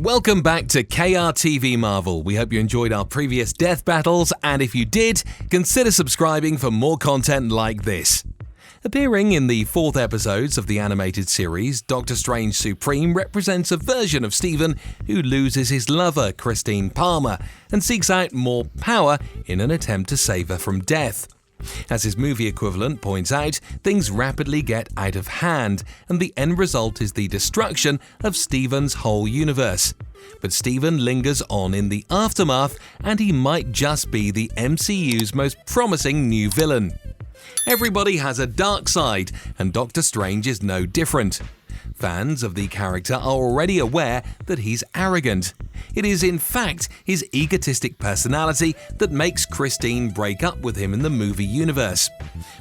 Welcome back to KRTV Marvel. We hope you enjoyed our previous death battles, and if you did, consider subscribing for more content like this. Appearing in the 4th episodes of the animated series, Drstrange Supreme represents a version of Stephen who loses his lover, Christine Palmer, and seeks out more power in an attempt to save her from death. As his movie equivalent points out, things rapidly get out of hand, and the end result is the destruction of Stephen's whole universe. But Stephen lingers on in the aftermath, and he might just be the MCU's most promising new villain. Everybody has a dark side, and Doctor Strange is no different. Fans of the character are already aware that he's arrogant. It is in fact his egotistic personality that makes Christine break up with him in the movie universe.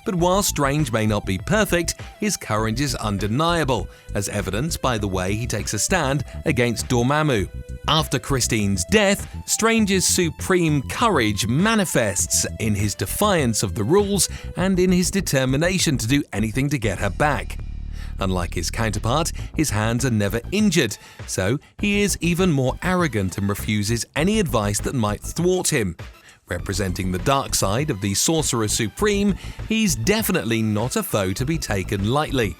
But while Strange may not be perfect, his courage is undeniable, as evidenced by the way he takes a stand against Dormammu. After Christine's death, Strange's supreme courage manifests in his defiance of the rules and in his determination to do anything to get her back. Unlike his counterpart, his hands are never injured, so he is even more arrogant and refuses any advice that might thwart him. Representing the dark side of the Sorcerer Supreme, he's definitely not a foe to be taken lightly.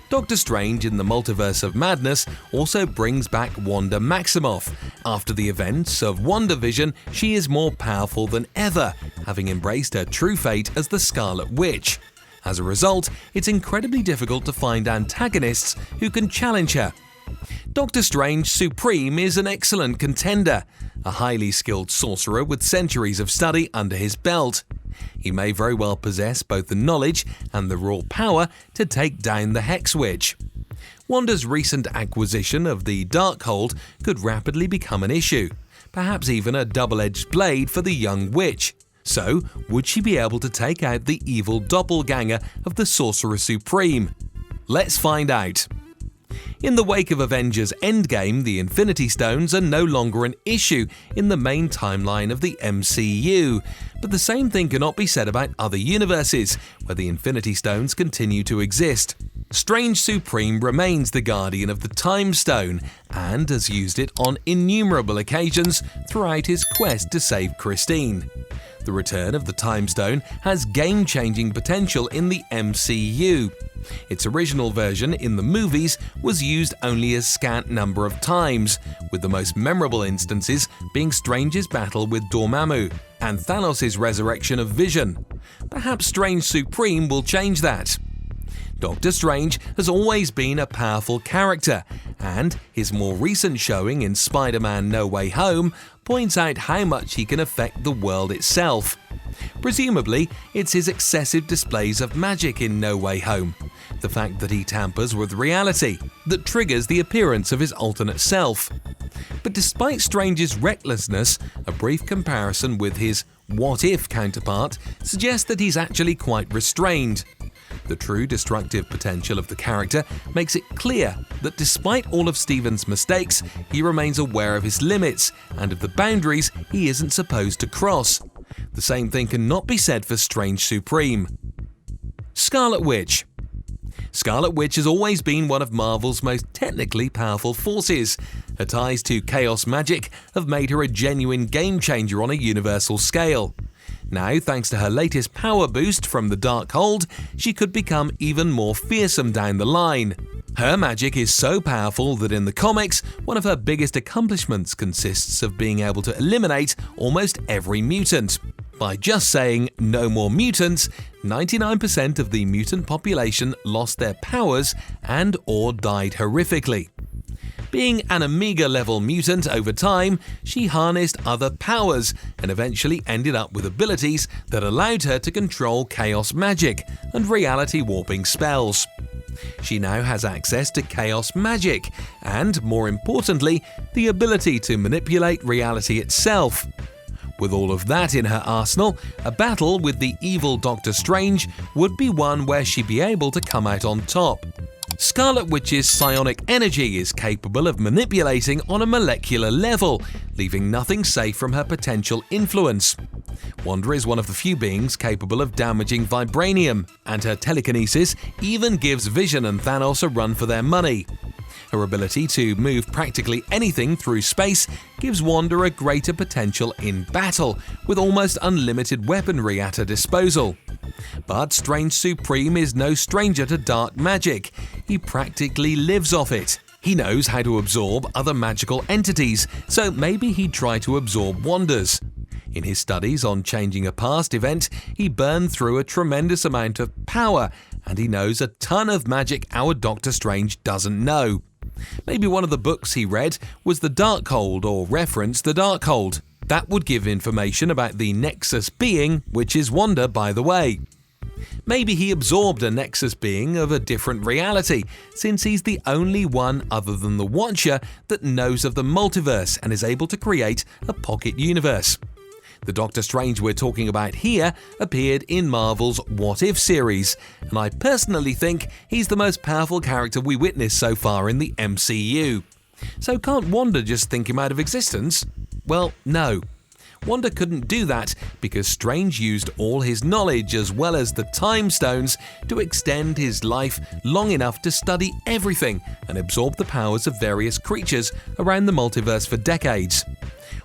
Doctor Strange in the Multiverse of Madness also brings back Wanda Maximoff. After the events of Wandavision, she is more powerful than ever, having embraced her true fate as the Scarlet Witch. As a result, it's incredibly difficult to find antagonists who can challenge her. Doctor Strange Supreme is an excellent contender, a highly skilled sorcerer with centuries of study under his belt. He may very well possess both the knowledge and the raw power to take down the Hex Witch. Wanda's recent acquisition of the Darkhold could rapidly become an issue, perhaps even a double-edged blade for the young witch. So, would she be able to take out the evil doppelganger of the Sorcerer Supreme? Let's find out. In the wake of Avengers Endgame, the Infinity Stones are no longer an issue in the main timeline of the MCU, but the same thing cannot be said about other universes, where the Infinity Stones continue to exist. Strange Supreme remains the guardian of the Time Stone, and has used it on innumerable occasions throughout his quest to save Christine. The return of the Time Stone has game-changing potential in the MCU. Its original version in the movies was used only a scant number of times, with the most memorable instances being Strange's battle with Dormammu and Thanos' resurrection of Vision. Perhaps Strange Supreme will change that. Doctor Strange has always been a powerful character, and his more recent showing in Spider-Man No Way Home points out how much he can affect the world itself. Presumably, it's his excessive displays of magic in No Way Home, the fact that he tampers with reality, that triggers the appearance of his alternate self. But despite Strange's recklessness, a brief comparison with his what-if counterpart suggests that he's actually quite restrained. The true destructive potential of the character makes it clear that despite all of Stephen's mistakes, he remains aware of his limits and of the boundaries he isn't supposed to cross. The same thing cannot be said for Strange Supreme. Scarlet Witch. Scarlet Witch has always been one of Marvel's most technically powerful forces. Her ties to chaos magic have made her a genuine game-changer on a universal scale. Now, thanks to her latest power boost from the Darkhold, she could become even more fearsome down the line. Her magic is so powerful that in the comics, one of her biggest accomplishments consists of being able to eliminate almost every mutant. By just saying "no more mutants," 99% of the mutant population lost their powers and/or died horrifically. Being an Omega-level mutant over time, she harnessed other powers and eventually ended up with abilities that allowed her to control chaos magic and reality-warping spells. She now has access to chaos magic and, more importantly, the ability to manipulate reality itself. With all of that in her arsenal, a battle with the evil Doctor Strange would be one where she'd be able to come out on top. Scarlet Witch's psionic energy is capable of manipulating on a molecular level, leaving nothing safe from her potential influence. Wanda is one of the few beings capable of damaging vibranium, and her telekinesis even gives Vision and Thanos a run for their money. Her ability to move practically anything through space gives Wanda a greater potential in battle, with almost unlimited weaponry at her disposal. But Strange Supreme is no stranger to dark magic. He practically lives off it. He knows how to absorb other magical entities, so maybe he'd try to absorb Wanda's. In his studies on changing a past event, he burned through a tremendous amount of power, and he knows a ton of magic our Doctor Strange doesn't know. Maybe one of the books he read was the Darkhold or referenced the Darkhold. That would give information about the Nexus being, which is Wanda, by the way. Maybe he absorbed a Nexus being of a different reality, since he's the only one other than the Watcher that knows of the multiverse and is able to create a pocket universe. The Doctor Strange we're talking about here appeared in Marvel's What If series, and I personally think he's the most powerful character we witnessed so far in the MCU. So can't Wanda just think him out of existence? Well, no. Wanda couldn't do that because Strange used all his knowledge as well as the Time Stones to extend his life long enough to study everything and absorb the powers of various creatures around the multiverse for decades.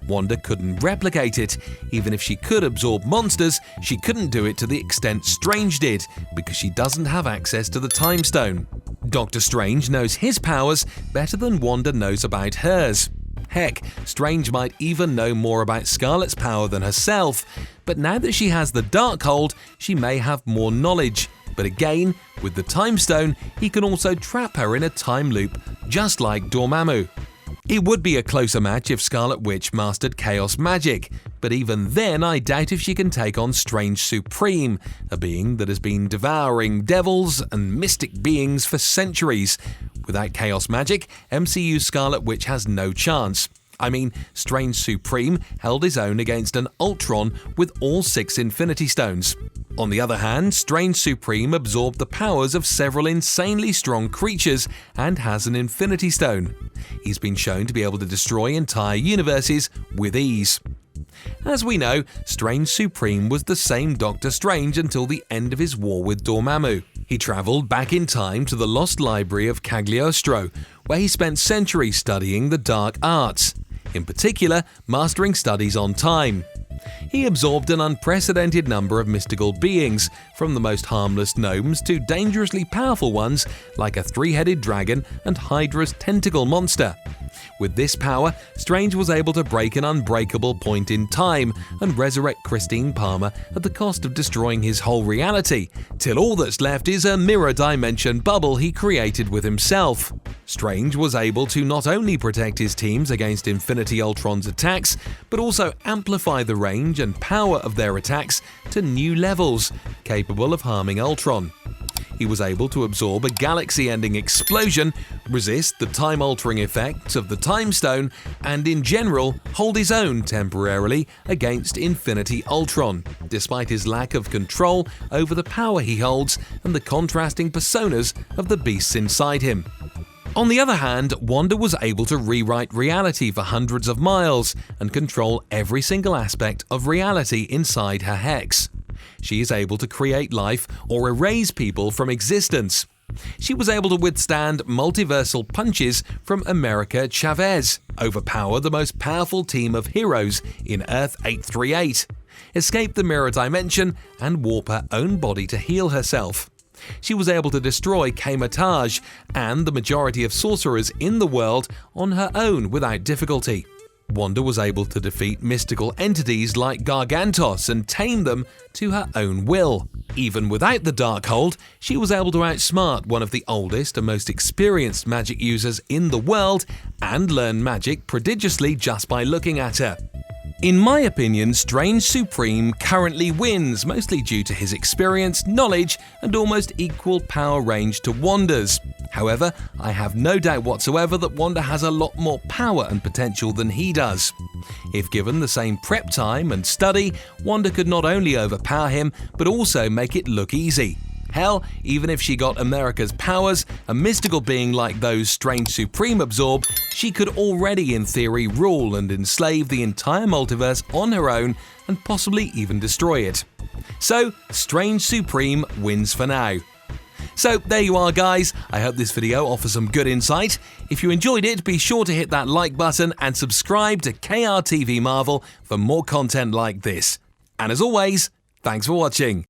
Wanda couldn't replicate it. Even if she could absorb monsters, she couldn't do it to the extent Strange did, because she doesn't have access to the Time Stone. Doctor Strange knows his powers better than Wanda knows about hers. Heck, Strange might even know more about Scarlet's power than herself, but now that she has the Darkhold, she may have more knowledge. But again, with the Time Stone, he can also trap her in a time loop, just like Dormammu. It would be a closer match if Scarlet Witch mastered Chaos Magic, but even then I doubt if she can take on Strange Supreme, a being that has been devouring devils and mystic beings for centuries. Without Chaos Magic, MCU Scarlet Witch has no chance. I mean, Strange Supreme held his own against an Ultron with all 6 Infinity Stones. On the other hand, Strange Supreme absorbed the powers of several insanely strong creatures and has an Infinity Stone. He's been shown to be able to destroy entire universes with ease. As we know, Strange Supreme was the same Doctor Strange until the end of his war with Dormammu. He travelled back in time to the lost library of Cagliostro, where he spent centuries studying the dark arts, in particular mastering studies on time. He absorbed an unprecedented number of mystical beings, from the most harmless gnomes to dangerously powerful ones like a 3-headed dragon and Hydra's tentacle monster. With this power, Strange was able to break an unbreakable point in time and resurrect Christine Palmer at the cost of destroying his whole reality, till all that's left is a mirror dimension bubble he created with himself. Strange was able to not only protect his teams against Infinity Ultron's attacks, but also amplify the range and power of their attacks to new levels, capable of harming Ultron. He was able to absorb a galaxy-ending explosion, resist the time-altering effects of the Time Stone, and in general hold his own temporarily against Infinity Ultron, despite his lack of control over the power he holds and the contrasting personas of the beasts inside him. On the other hand, Wanda was able to rewrite reality for hundreds of miles and control every single aspect of reality inside her hex. She is able to create life or erase people from existence. She was able to withstand multiversal punches from America Chavez, overpower the most powerful team of heroes in Earth 838, escape the mirror dimension, and warp her own body to heal herself. She was able to destroy Kamatage and the majority of sorcerers in the world on her own without difficulty. Wanda was able to defeat mystical entities like Gargantos and tame them to her own will. Even without the Darkhold, she was able to outsmart one of the oldest and most experienced magic users in the world and learn magic prodigiously just by looking at her. In my opinion, Strange Supreme currently wins, mostly due to his experience, knowledge, and almost equal power range to Wanda's. However, I have no doubt whatsoever that Wanda has a lot more power and potential than he does. If given the same prep time and study, Wanda could not only overpower him, but also make it look easy. Hell, even if she got America's powers, a mystical being like those Strange Supreme absorbed, she could already in theory rule and enslave the entire multiverse on her own and possibly even destroy it. So, Strange Supreme wins for now. So there you are, guys. I hope this video offers some good insight. If you enjoyed it, be sure to hit that like button and subscribe to KRTV Marvel for more content like this. And as always, thanks for watching.